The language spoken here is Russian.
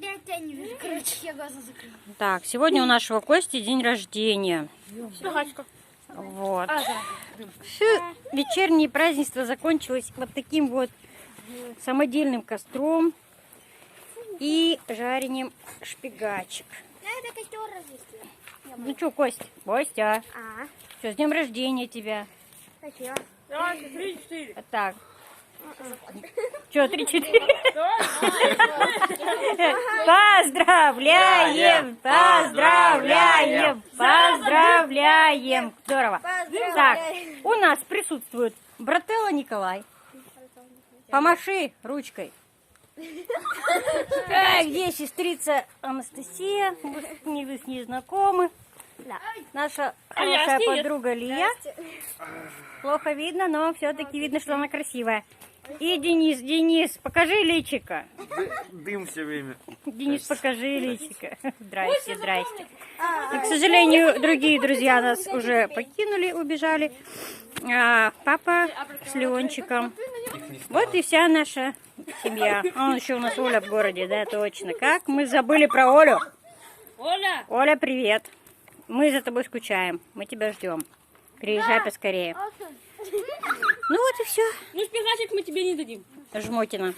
Я не вижу. Короче, я глаза закрыла. Так, сегодня у нашего Кости день рождения. Вот. Все вечернее празднество закончилось вот таким вот самодельным костром и жарением шпигачек. Я это костер развести. Ну что, Костя, А, все, с днем рождения тебя. спасибо. Давайте, 3-4. Вот так. Что, 3-4? Поздравляем! Поздравляем! Поздравляем! Здорово. Так, у нас присутствует брателло Николай. Помаши ручкой. Где сестрица Анастасия? Вы с ней знакомы. Наша хорошая подруга Лия. Плохо видно, но все-таки видно, что она красивая. И Денис, покажи личико. Дым все время. Денис, покажи личико. Здрасте. И, к сожалению, другие друзья нас уже покинули, убежали. Папа с Леончиком. Вот и вся наша семья. Еще у нас Оля в городе, да, точно. Как мы забыли про Олю. Оля, привет. Мы за тобой скучаем. Мы тебя ждем. Приезжай поскорее. Ну вот и все. Ну, шпигачек мы тебе не дадим. Жмотина.